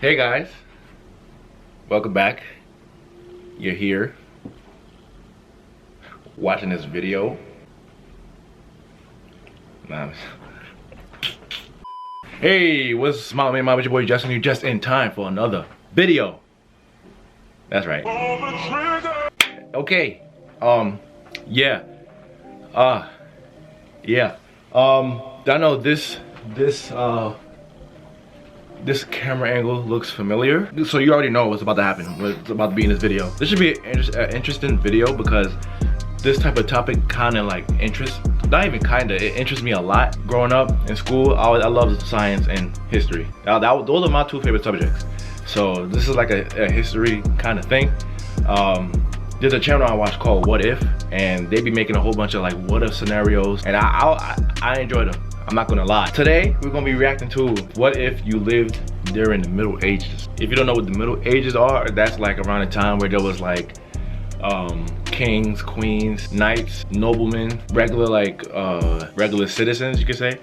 Hey guys, welcome back. You're here watching this video. Hey, what's Smile Man, it's your boy Justin. You're just in time for another video. That's right. Okay. I know this camera angle looks familiar, so you already know what's about to happen, what's about to be in this video. This should be an interesting video because this type of topic kind of like interests, not even kind of, it interests me a lot. Growing up in school, I love science and history. Those are my two favorite subjects. So this is like a history kind of thing. There's a channel I watch called What If, and they be making a whole bunch of like what if scenarios, and I enjoy them. I'm not gonna lie. Today, we're gonna be reacting to what if you lived during the Middle Ages. If you don't know what the Middle Ages are, that's like around a time where there was like kings, queens, knights, noblemen, regular citizens, you could say.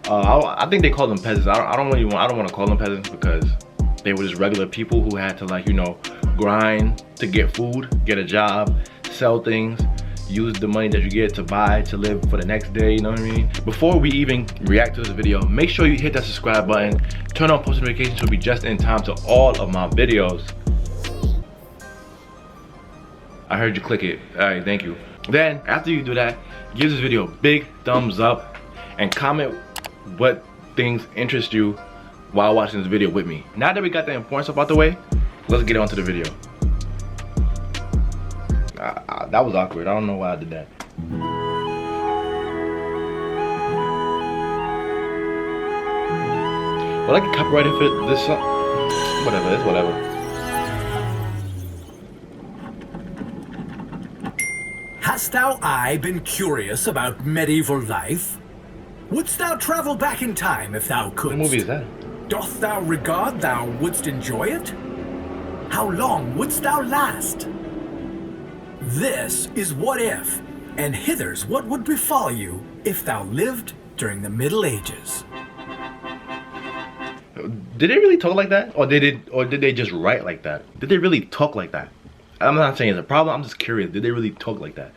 I think they call them peasants. I don't want to call them peasants because they were just regular people who had to, like, you know, grind to get food, get a job, sell things, use the money that you get to buy to live for the next day, you know what I mean? Before we even react to this video, make sure you hit that subscribe button, turn on post notifications to be just in time to all of my videos. I heard you click it. Alright, thank you. Then, after you do that, give this video a big thumbs up and comment what things interest you while watching this video with me. Now that we got the important stuff out the way, let's get on to the video. That was awkward. I don't know why I did that. Well, I get copyrighted for this song. Whatever, it's whatever. Hast thou been curious about medieval life? Wouldst thou travel back in time if thou couldst? What movie is that? Doth thou regard thou wouldst enjoy it? How long wouldst thou last? This is What If, and hither's what would befall you if thou lived during the Middle Ages. Did they really talk like that? Or did they just write like that? Did they really talk like that? I'm not saying it's a problem, I'm just curious. Did they really talk like that?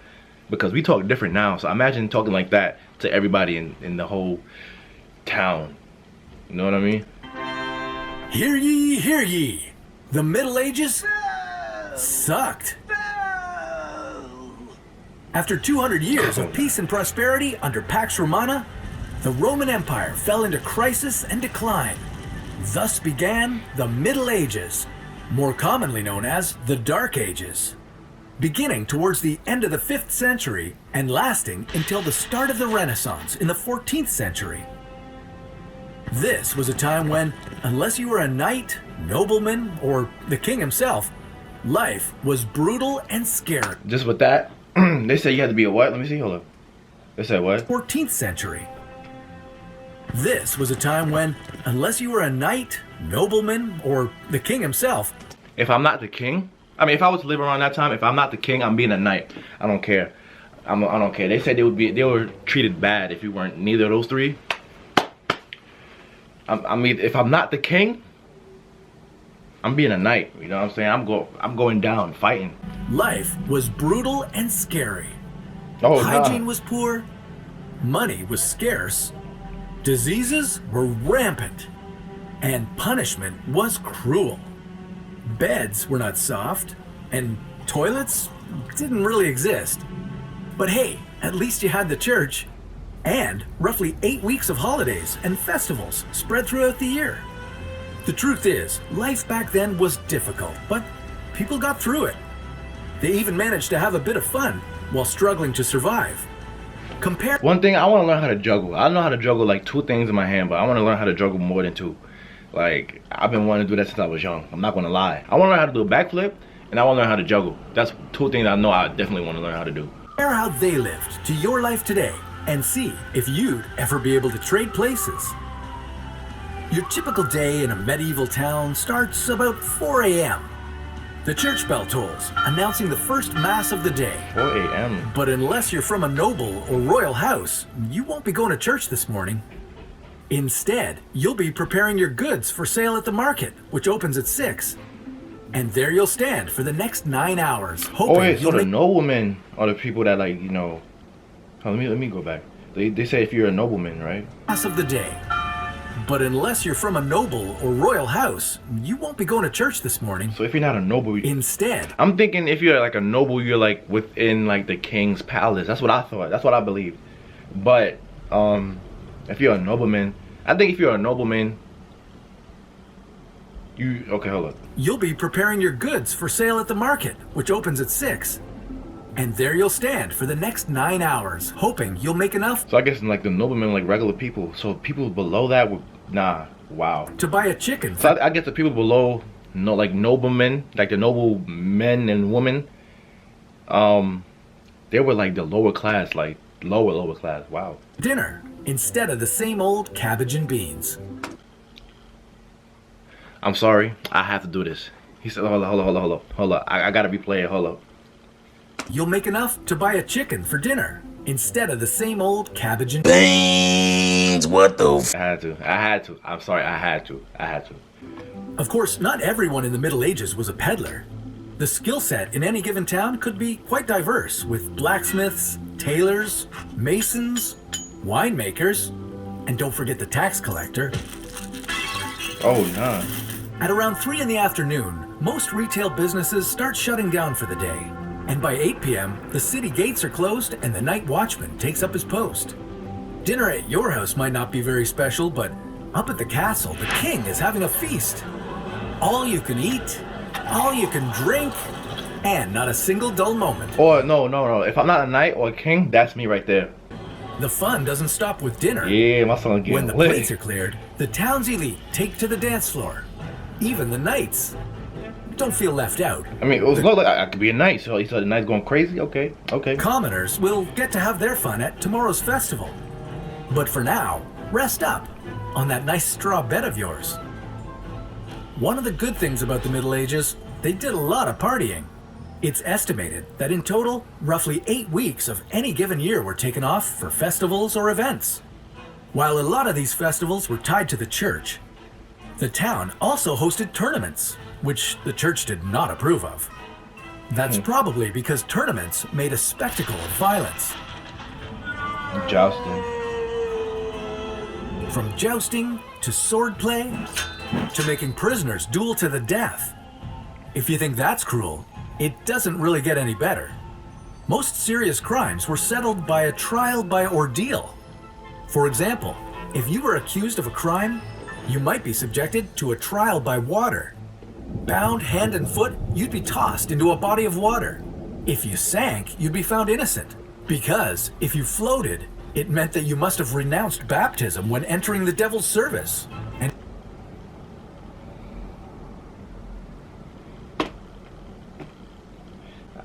Because we talk different now, so imagine talking like that to everybody in the whole town. You know what I mean? Hear ye, hear ye. The Middle Ages sucked. After 200 years of peace and prosperity under Pax Romana, the Roman Empire fell into crisis and decline. Thus began the Middle Ages, more commonly known as the Dark Ages, beginning towards the end of the 5th century and lasting until the start of the Renaissance in the 14th century. This was a time when, unless you were a knight, nobleman, or the king himself, life was brutal and scary. Just with that, they say you had to be a what? Let me see, hold up. They said what? 14th century. This was a time when, unless you were a knight, nobleman, or the king himself. If I'm not the king, I mean, if I was to live around that time, if I'm not the king, I'm being a knight. I don't care. I don't care. They said they were treated bad if you weren't neither of those three. I mean, if I'm not the king, I'm being a knight. You know what I'm saying? I'm going down, fighting. Life was brutal and scary. Oh, hygiene was poor, money was scarce, diseases were rampant, and punishment was cruel. Beds were not soft, and toilets didn't really exist. But hey, at least you had the church, and roughly 8 weeks of holidays and festivals spread throughout the year. The truth is, life back then was difficult, but people got through it. They even managed to have a bit of fun while struggling to survive. One thing, I want to learn how to juggle. I know how to juggle like 2 things in my hand, but I want to learn how to juggle more than 2. Like, I've been wanting to do that since I was young. I'm not going to lie. I want to learn how to do a backflip, and I want to learn how to juggle. That's 2 things I know I definitely want to learn how to do. Compare how they lived to your life today and see if you'd ever be able to trade places. Your typical day in a medieval town starts about 4 a.m. The church bell tolls, announcing the first mass of the day. 4 a.m. But unless you're from a noble or royal house, you won't be going to church this morning. Instead, you'll be preparing your goods for sale at the market, which opens at 6. And there you'll stand for the next 9 hours, hoping Oh wait, so you'll the make noblemen are the people that like, you know. Oh, let me go back. They say if you're a nobleman, right? pass of the day. But unless you're from a noble or royal house, you won't be going to church this morning. So if you're not a noble, Instead, I'm thinking if you're like a noble, you're like within like the king's palace. That's what I thought. That's what I believe. But if you're a nobleman, I think if you're a nobleman, okay, hold up. you'll be preparing your goods for sale at the market, which opens at 6. And there you'll stand for the next 9 hours, hoping you'll make enough So I guess like the noblemen, like regular people. So people below that would wow. to buy a chicken. So I guess the people below, no, like noblemen, like the noble men and women, they were like the lower class, like lower class. Wow. Dinner instead of the same old cabbage and beans. I'm sorry, I have to do this. He said, hold up. I gotta replay it. Hold up. You'll make enough to buy a chicken for dinner instead of the same old cabbage and Beans, what the f- I had to. I'm sorry, I had to. Of course, not everyone in the Middle Ages was a peddler. The skill set in any given town could be quite diverse, with blacksmiths, tailors, masons, winemakers, and don't forget the tax collector. Oh, nah. At around 3 in the afternoon, most retail businesses start shutting down for the day. And by 8 p.m., the city gates are closed and the night watchman takes up his post. Dinner at your house might not be very special, but up at the castle, the king is having a feast. All you can eat, all you can drink, and not a single dull moment. Or no. If I'm not a knight or a king, that's me right there. The fun doesn't stop with dinner. Yeah, my son When getting the lit. plates are cleared, the town's elite take to the dance floor. Even the knights. Don't feel left out. I mean, it was like I could be a knight, so he said the knight's going crazy. Okay. Commoners will get to have their fun at tomorrow's festival. But for now, rest up on that nice straw bed of yours. One of the good things about the Middle Ages, they did a lot of partying. It's estimated that in total, roughly 8 weeks of any given year were taken off for festivals or events. While a lot of these festivals were tied to the church, the town also hosted tournaments, which the church did not approve of. That's probably because tournaments made a spectacle of violence. Jousting. From jousting to swordplay to making prisoners duel to the death. If you think that's cruel, it doesn't really get any better. Most serious crimes were settled by a trial by ordeal. For example, if you were accused of a crime, you might be subjected to a trial by water. Bound hand and foot, you'd be tossed into a body of water. If you sank, you'd be found innocent. Because if you floated, it meant that you must have renounced baptism when entering the devil's service. And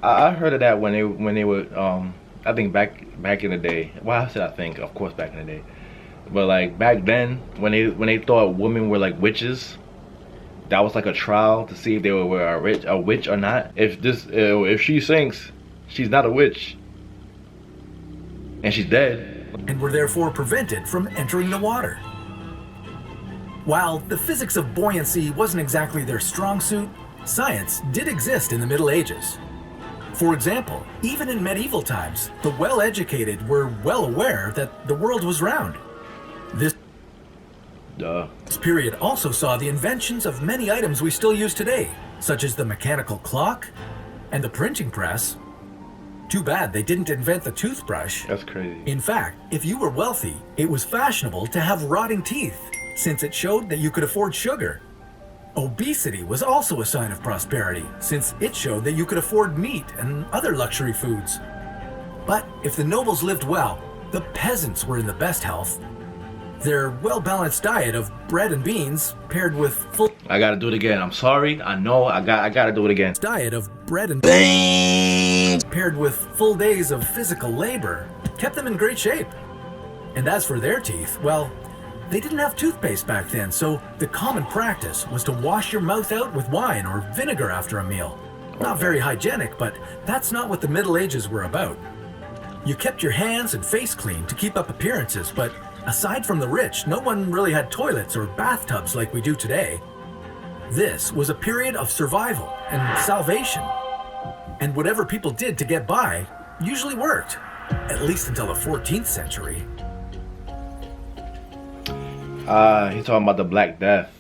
I heard of that when they were I think back in the day. Well, I said I think, of course, back in the day. But like back then, when they thought women were like witches, that was like a trial to see if they were a witch or not. If she sinks, she's not a witch, and she's dead. and were therefore prevented from entering the water. While the physics of buoyancy wasn't exactly their strong suit, science did exist in the Middle Ages. For example, even in medieval times, the well-educated were well aware that the world was round. This period also saw the inventions of many items we still use today, such as the mechanical clock and the printing press. Too bad they didn't invent the toothbrush. That's crazy. In fact, if you were wealthy, it was fashionable to have rotting teeth, since it showed that you could afford sugar. Obesity was also a sign of prosperity, since it showed that you could afford meat and other luxury foods. But if the nobles lived well, the peasants were in the best health. Their well-balanced diet of bread and beans paired with full I gotta do it again. I'm sorry. I know. I gotta do it again. diet of bread and Beans. paired with full days of physical labor kept them in great shape. And as for their teeth, well, they didn't have toothpaste back then, so the common practice was to wash your mouth out with wine or vinegar after a meal. Not very hygienic, but that's not what the Middle Ages were about. You kept your hands and face clean to keep up appearances, but Aside from the rich, no one really had toilets or bathtubs like we do today. This was a period of survival and salvation. And whatever people did to get by usually worked, at least until the 14th century. He's talking about the Black Death.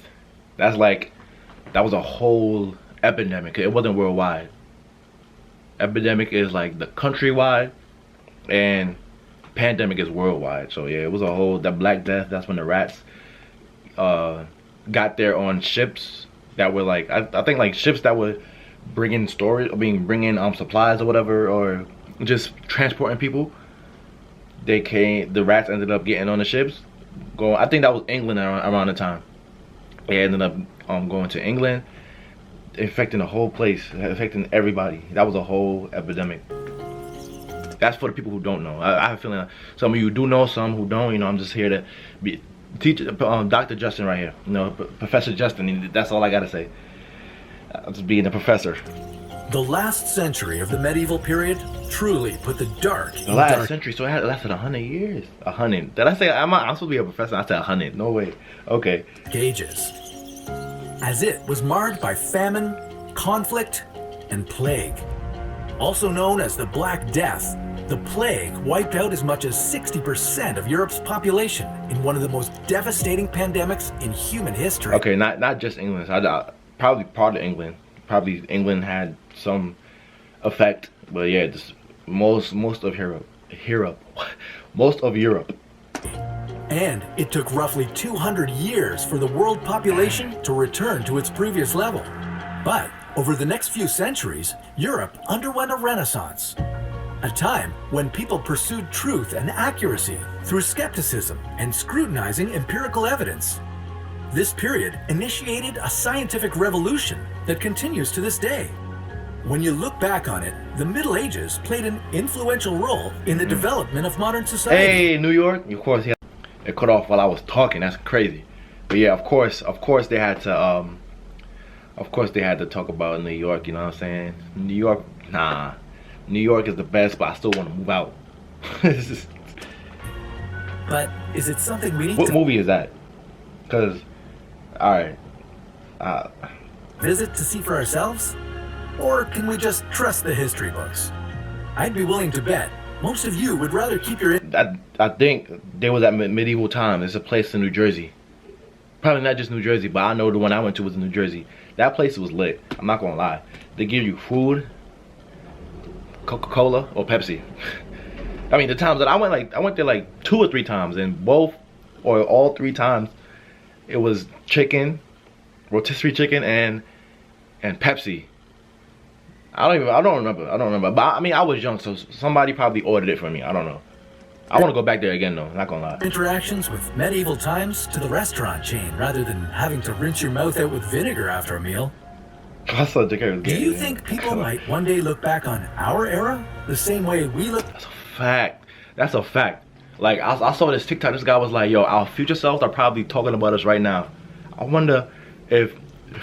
That was a whole epidemic. It wasn't worldwide. Epidemic is like the countrywide, and pandemic is worldwide. So yeah, it was a whole, that Black Death, that's when the rats got there on ships that were like, I think like ships that were bringing storage, bringing supplies or whatever, or just transporting people. The rats ended up getting on the ships, going, I think that was England around the time. They ended up going to England, infecting the whole place, affecting everybody. That was a whole epidemic. That's for the people who don't know. I have a feeling some of you do know, some who don't. You know, I'm just here to teach Dr. Justin right here. You know, Professor Justin. That's all I gotta say. I'm just being a professor. The last century of the medieval period truly put the dark in The last dark. century, so it lasted 100 years. 100. Did I say I'm supposed to be a professor? I said 100. No way. Okay. Ages, as it was marred by famine, conflict, and plague. Also known as the Black Death, the plague wiped out as much as 60% of Europe's population in one of the most devastating pandemics in human history. Okay, not just England. Probably part of England. Probably England had some effect, but yeah, just most of Europe. Most of Europe. And it took roughly 200 years for the world population to return to its previous level. But over the next few centuries, Europe underwent a renaissance. A time when people pursued truth and accuracy through skepticism and scrutinizing empirical evidence. This period initiated a scientific revolution that continues to this day. When you look back on it, the Middle Ages played an influential role in the development of modern society. Hey, New York. Of course, yeah. It cut off while I was talking. That's crazy. But yeah, of course they had to talk about New York. You know what I'm saying? New York, nah. New York is the best, but I still want to move out. But is it something we need What to movie is that? Cause, all right. visit to see for ourselves? Or can we just trust the history books? I'd be willing to bet most of you would rather keep your... I think there was at medieval time. There's a place in New Jersey. Probably not just New Jersey, but I know the one I went to was in New Jersey. That place was lit. I'm not gonna lie. They give you food, Coca-Cola, or Pepsi. I mean, the times that I went there like 2 or 3 times, and all 3 times, it was chicken, rotisserie chicken, and Pepsi. I don't remember. But I mean, I was young, so somebody probably ordered it for me. I don't know. I want to go back there again, though. Not gonna lie. Interactions with medieval times to the restaurant chain rather than having to rinse your mouth out with vinegar after a meal. I saw the was Do you think people might one day look back on our era the same way we look? That's a fact. That's a fact. Like, I saw this TikTok. This guy was like, yo, our future selves are probably talking about us right now. I wonder if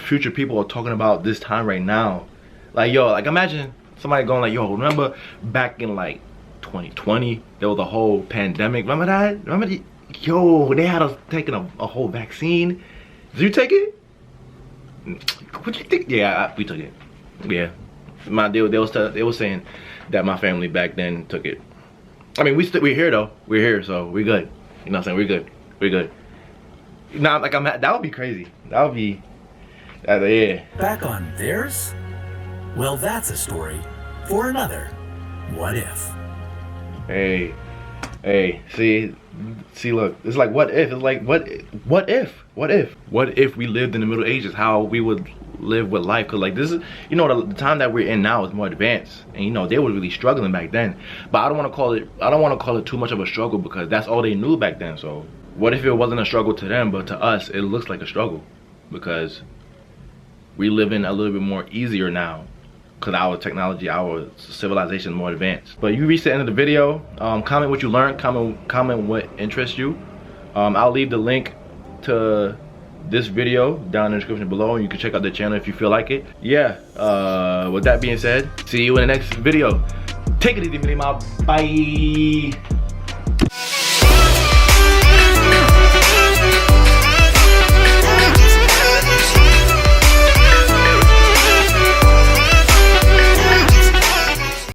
future people are talking about this time right now. Like, yo, like, imagine somebody going like, yo, remember back in like 2020, there was a whole pandemic. Remember that? Yo, they had us taking a whole vaccine. Did you take it? What you think? Yeah, we took it. Yeah, they were saying that my family back then took it. I mean, we're here though. We're here, so we're good. You know what I'm saying? We're good. We're good. Nah, like that would be crazy. That would be, yeah. Back on theirs? Well, that's a story for another What If. Hey, see, look, it's like what if? It's like what if we lived in the Middle Ages? How we would live with life? Cause like this is, you know, the time that we're in now is more advanced, and you know they were really struggling back then. But I don't want to call it too much of a struggle because that's all they knew back then. So what if it wasn't a struggle to them, but to us it looks like a struggle because we live in a little bit more easier now. Because our technology, our civilization is more advanced. But you reached the end of the video. Comment what you learned. Comment what interests you. I'll leave the link to this video down in the description below, and you can check out the channel if you feel like it. Yeah. With that being said, see you in the next video. Take it easy, my bye.